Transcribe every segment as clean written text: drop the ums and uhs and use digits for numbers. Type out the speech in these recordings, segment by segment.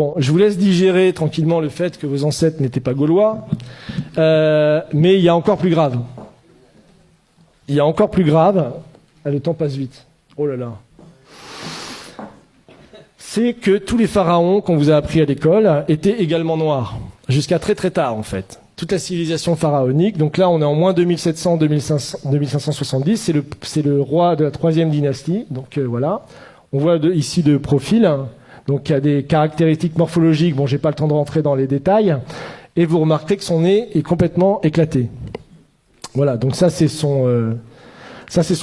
Bon, je vous laisse digérer tranquillement le fait que vos ancêtres n'étaient pas gaulois, mais il y a encore plus grave. Il y a encore plus grave. Le temps passe vite. Oh là là. C'est que tous les pharaons qu'on vous a appris à l'école étaient également noirs, jusqu'à très très tard en fait. Toute la civilisation pharaonique, donc là on est en moins 2570, c'est le roi de la 3e dynastie, donc voilà. On voit ici de profil, donc il y a des caractéristiques morphologiques, bon j'ai pas le temps de rentrer dans les détails, et vous remarquez que son nez est complètement éclaté. Voilà, donc ça c'est son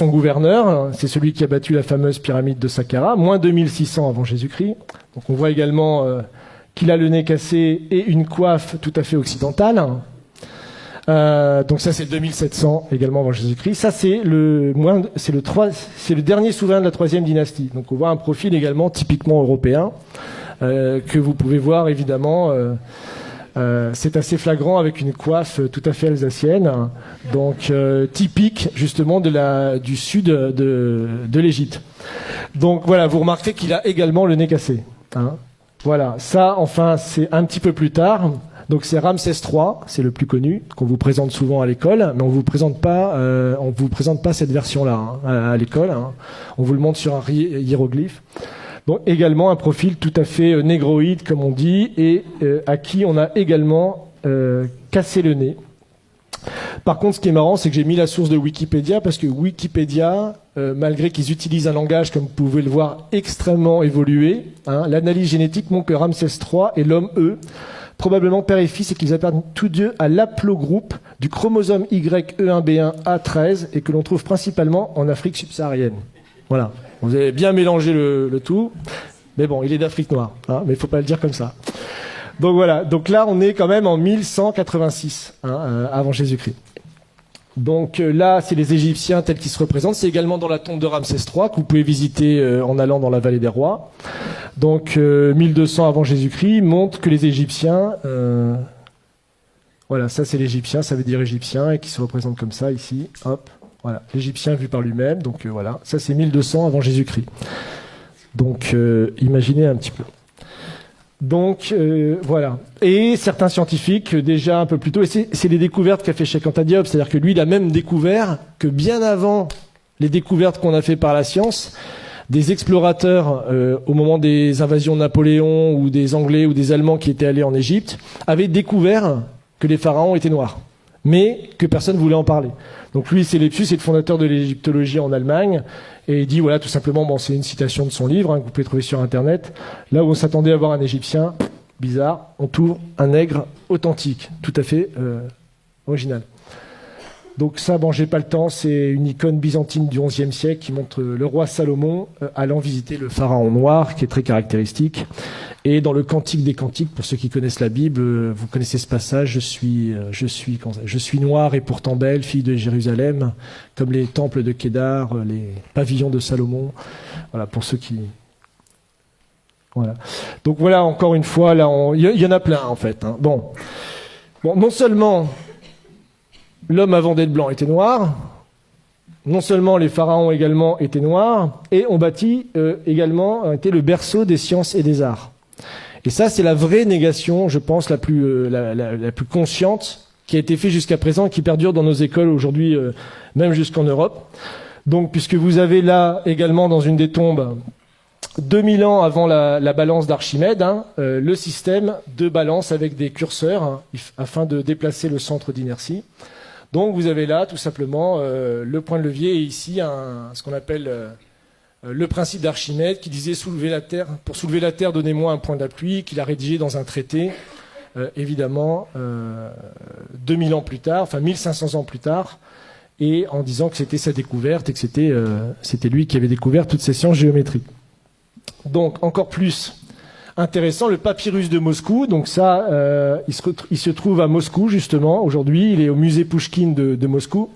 gouverneur, c'est celui qui a battu la fameuse pyramide de Saqqara, moins 2600 avant Jésus-Christ. Donc on voit également qu'il a le nez cassé et une coiffe tout à fait occidentale. Donc ça c'est 2700 également avant Jésus-Christ. Ça c'est le dernier souverain de la 3e dynastie. Donc on voit un profil également typiquement européen que vous pouvez voir évidemment. C'est assez flagrant avec une coiffe tout à fait alsacienne, donc typique justement du sud de l'Égypte. Donc voilà, vous remarquez qu'il a également le nez cassé. Hein. Voilà, ça enfin c'est un petit peu plus tard. Donc c'est Ramsès III, c'est le plus connu, qu'on vous présente souvent à l'école, mais on vous présente pas cette version-là à l'école. Hein. On vous le montre sur un hiéroglyphe. Donc également un profil tout à fait négroïde, comme on dit, et à qui on a également cassé le nez. Par contre, ce qui est marrant, c'est que j'ai mis la source de Wikipédia, parce que Wikipédia, malgré qu'ils utilisent un langage, comme vous pouvez le voir, extrêmement évolué, hein, l'analyse génétique montre que Ramsès III est l'homme E, probablement père et fils, et qu'ils appartiennent tous deux à l'aplogroupe du chromosome YE1B1A13, et que l'on trouve principalement en Afrique subsaharienne. Voilà. Vous avez bien mélangé le tout. Mais bon, il est d'Afrique noire. Hein, mais il ne faut pas le dire comme ça. Donc voilà. Donc là, on est quand même en 1186 avant Jésus-Christ. Donc là, c'est les Égyptiens tels qu'ils se représentent. C'est également dans la tombe de Ramsès III que vous pouvez visiter en allant dans la vallée des rois. Donc 1200 avant Jésus-Christ montre que les Égyptiens... voilà, ça c'est l'Égyptien, ça veut dire Égyptien, et qui se représente comme ça ici. Hop. Voilà, l'Égyptien vu par lui-même, donc voilà, ça c'est 1200 avant Jésus-Christ. Donc imaginez un petit peu. Donc voilà. Et certains scientifiques, déjà un peu plus tôt, et c'est les découvertes qu'a fait Cheikh Anta Diop, c'est-à-dire que lui il a même découvert que bien avant les découvertes qu'on a fait par la science, des explorateurs au moment des invasions de Napoléon ou des Anglais ou des Allemands qui étaient allés en Égypte, avaient découvert que les pharaons étaient noirs, mais que personne ne voulait en parler. Donc lui, c'est Lepsius, c'est le fondateur de l'égyptologie en Allemagne, et il dit, voilà, tout simplement, bon, c'est une citation de son livre, que vous pouvez trouver sur Internet, là où on s'attendait à voir un Égyptien, bizarre, on trouve un nègre authentique, tout à fait original. Donc ça, bon, j'ai pas le temps, c'est une icône byzantine du XIe siècle qui montre le roi Salomon allant visiter le pharaon noir, qui est très caractéristique. Et dans le Cantique des Cantiques, pour ceux qui connaissent la Bible, vous connaissez ce passage, je suis noire et pourtant belle, fille de Jérusalem, comme les temples de Kédar, les pavillons de Salomon. Voilà, pour ceux qui... Voilà. Donc voilà, encore une fois, là, il y en a plein, en fait. Hein. Bon, non seulement l'homme avant d'être blanc était noir, non seulement les pharaons également étaient noirs, et on bâtit également, était le berceau des sciences et des arts. Et ça, c'est la vraie négation, je pense, la plus consciente, qui a été faite jusqu'à présent et qui perdure dans nos écoles aujourd'hui, même jusqu'en Europe. Donc, puisque vous avez là également dans une des tombes, 2000 ans avant la balance d'Archimède, le système de balance avec des curseurs afin de déplacer le centre d'inertie. Donc vous avez là tout simplement le point de levier et ici ce qu'on appelle le principe d'Archimède qui disait pour soulever la Terre, donnez-moi un point d'appui, qu'il a rédigé dans un traité, évidemment, 2000 ans plus tard, enfin 1500 ans plus tard, et en disant que c'était sa découverte et que c'était lui qui avait découvert toutes ces sciences géométriques. Donc encore plus intéressant, le papyrus de Moscou. Donc ça, il se trouve à Moscou justement. Aujourd'hui, il est au musée Pouchkine de Moscou.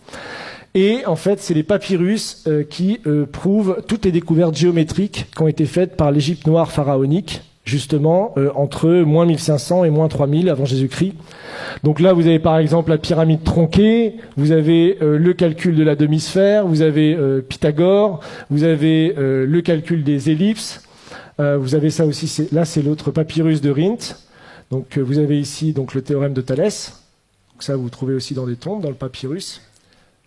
Et en fait, c'est les papyrus qui prouvent toutes les découvertes géométriques qui ont été faites par l'Égypte noire pharaonique, justement entre moins 1500 et moins 3000 avant Jésus-Christ. Donc là, vous avez par exemple la pyramide tronquée, vous avez le calcul de la demi-sphère, vous avez Pythagore, vous avez le calcul des ellipses. Vous avez ça aussi, là c'est l'autre papyrus de Rhind. Donc vous avez ici donc, le théorème de Thalès. Donc, ça vous trouvez aussi dans des tombes, dans le papyrus.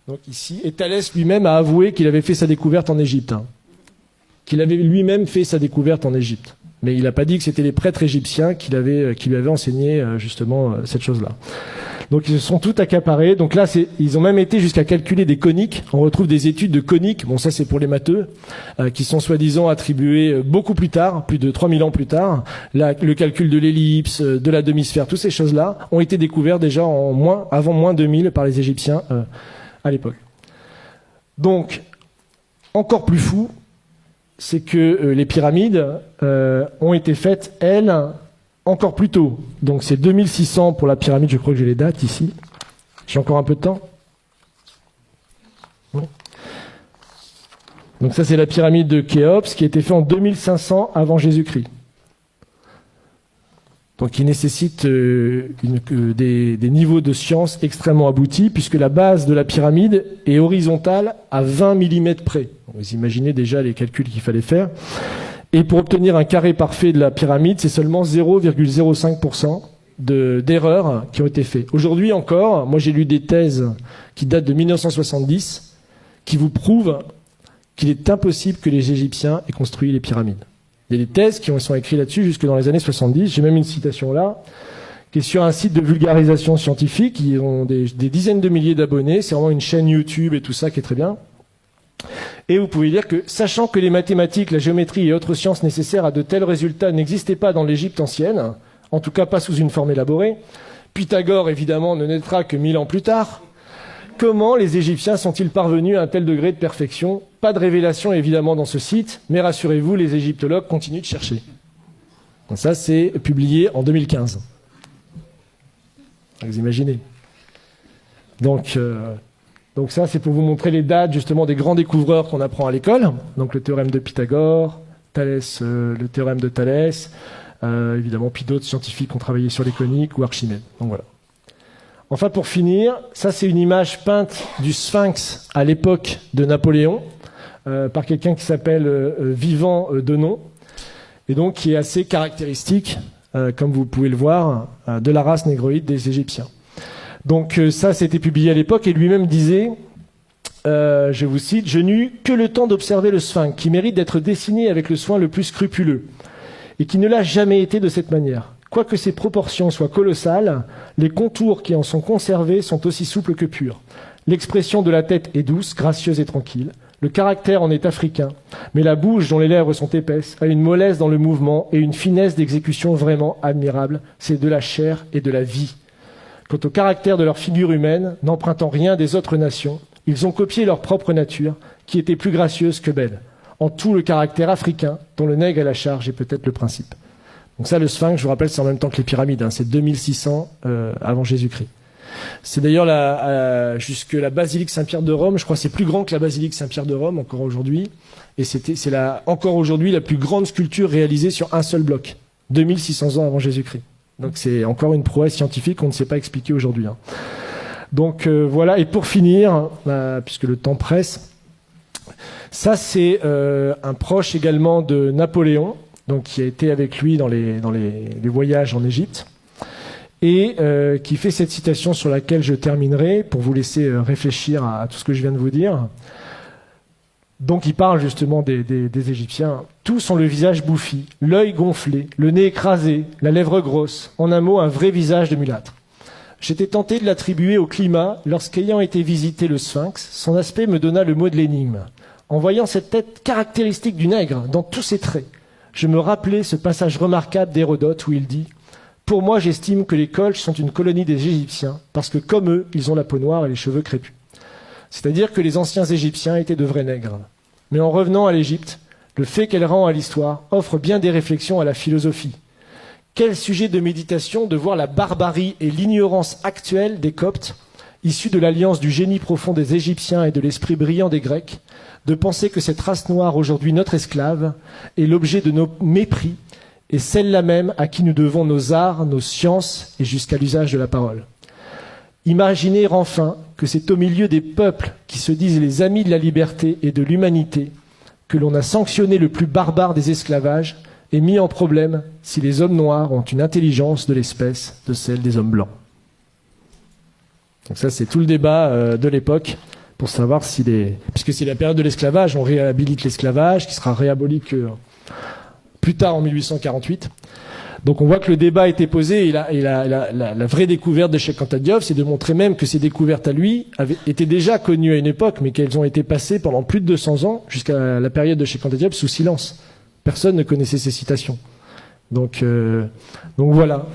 Donc ici, et Thalès lui-même a avoué qu'il avait fait sa découverte en Égypte. Qu'il avait lui-même fait sa découverte en Égypte. Mais il n'a pas dit que c'était les prêtres égyptiens qui lui avaient enseigné justement cette chose-là. Donc ils se sont tout accaparés. Donc là, ils ont même été jusqu'à calculer des coniques. On retrouve des études de coniques. Bon, ça c'est pour les matheux, qui sont soi-disant attribuées beaucoup plus tard, plus de 3000 ans plus tard. Là, le calcul de l'ellipse, de la demi-sphère, toutes ces choses-là ont été découvertes déjà avant moins 2000 par les Égyptiens à l'époque. Donc, encore plus fou, c'est que les pyramides ont été faites, elles, encore plus tôt. Donc c'est 2600 pour la pyramide, je crois que j'ai les dates ici. J'ai encore un peu de temps. Oui. Donc ça c'est la pyramide de Khéops qui a été faite en 2500 avant Jésus-Christ. Donc qui nécessite des niveaux de science extrêmement aboutis puisque la base de la pyramide est horizontale à 20 mm près. Vous imaginez déjà les calculs qu'il fallait faire. Et pour obtenir un carré parfait de la pyramide, c'est seulement 0,05% d'erreurs qui ont été faites. Aujourd'hui encore, moi j'ai lu des thèses qui datent de 1970 qui vous prouvent qu'il est impossible que les Égyptiens aient construit les pyramides. Il y a des thèses qui sont écrites là-dessus jusque dans les années 70. J'ai même une citation là, qui est sur un site de vulgarisation scientifique. Qui ont des dizaines de milliers d'abonnés. C'est vraiment une chaîne YouTube et tout ça qui est très bien. Et vous pouvez lire que, sachant que les mathématiques, la géométrie et autres sciences nécessaires à de tels résultats n'existaient pas dans l'Égypte ancienne, en tout cas pas sous une forme élaborée, Pythagore évidemment ne naîtra que 1000 ans plus tard, comment les Égyptiens sont-ils parvenus à un tel degré de perfection? Pas de révélation évidemment dans ce site, mais rassurez-vous, les égyptologues continuent de chercher. Donc ça c'est publié en 2015. Vous imaginez. Donc ça, c'est pour vous montrer les dates justement des grands découvreurs qu'on apprend à l'école. Donc le théorème de Pythagore, Thalès, le théorème de Thalès, évidemment, puis d'autres scientifiques qui ont travaillé sur les coniques ou Archimède. Donc voilà. Enfin, pour finir, ça c'est une image peinte du Sphinx à l'époque de Napoléon par quelqu'un qui s'appelle Vivant Denon, et donc qui est assez caractéristique, comme vous pouvez le voir, de la race négroïde des Égyptiens. Donc ça, c'était publié à l'époque, et lui-même disait, je vous cite, « Je n'eus que le temps d'observer le Sphinx, qui mérite d'être dessiné avec le soin le plus scrupuleux, et qui ne l'a jamais été de cette manière. Quoique ses proportions soient colossales, les contours qui en sont conservés sont aussi souples que purs. L'expression de la tête est douce, gracieuse et tranquille. Le caractère en est africain, mais la bouche dont les lèvres sont épaisses a une mollesse dans le mouvement et une finesse d'exécution vraiment admirable. C'est de la chair et de la vie. Quant au caractère de leur figure humaine, n'empruntant rien des autres nations, ils ont copié leur propre nature, qui était plus gracieuse que belle. En tout, le caractère africain, dont le nègre à la charge est peut-être le principe. » Donc ça, le Sphinx, je vous rappelle, c'est en même temps que les pyramides, c'est 2600 avant Jésus-Christ. C'est d'ailleurs jusque la basilique Saint-Pierre de Rome, je crois que c'est plus grand que la basilique Saint-Pierre de Rome encore aujourd'hui, et c'est encore aujourd'hui la plus grande sculpture réalisée sur un seul bloc, 2600 ans avant Jésus-Christ. Donc c'est encore une prouesse scientifique qu'on ne sait pas expliquer aujourd'hui. Donc voilà, et pour finir, puisque le temps presse, ça c'est un proche également de Napoléon, donc qui a été avec lui dans les voyages en Égypte, et qui fait cette citation sur laquelle je terminerai, pour vous laisser réfléchir à tout ce que je viens de vous dire. Donc il parle justement des Égyptiens. Tous ont le visage bouffi, l'œil gonflé, le nez écrasé, la lèvre grosse, en un mot un vrai visage de mulâtre. J'étais tenté de l'attribuer au climat lorsqu'ayant été visiter le Sphinx, son aspect me donna le mot de l'énigme. En voyant cette tête caractéristique du nègre dans tous ses traits, je me rappelais ce passage remarquable d'Hérodote où il dit « Pour moi, j'estime que les Colches sont une colonie des Égyptiens, parce que comme eux, ils ont la peau noire et les cheveux crépus. » C'est-à-dire que les anciens Égyptiens étaient de vrais nègres. Mais en revenant à l'Égypte, le fait qu'elle rend à l'histoire offre bien des réflexions à la philosophie. Quel sujet de méditation de voir la barbarie et l'ignorance actuelle des Coptes, issus de l'alliance du génie profond des Égyptiens et de l'esprit brillant des Grecs, de penser que cette race noire, aujourd'hui notre esclave, est l'objet de nos mépris, et celle-là même à qui nous devons nos arts, nos sciences et jusqu'à l'usage de la parole. Imaginez enfin que c'est au milieu des peuples qui se disent les amis de la liberté et de l'humanité que l'on a sanctionné le plus barbare des esclavages et mis en problème si les hommes noirs ont une intelligence de l'espèce de celle des hommes blancs. Donc ça, c'est tout le débat de l'époque pour savoir si puisque c'est la période de l'esclavage, on réhabilite l'esclavage, qui sera réaboli que plus tard en 1848. Donc on voit que le débat a été posé, et la vraie découverte de Cheikh Anta Diop, c'est de montrer même que ces découvertes à lui étaient déjà connues à une époque, mais qu'elles ont été passées pendant plus de 200 ans, jusqu'à la période de Cheikh Anta Diop, sous silence. Personne ne connaissait ces citations. Donc voilà.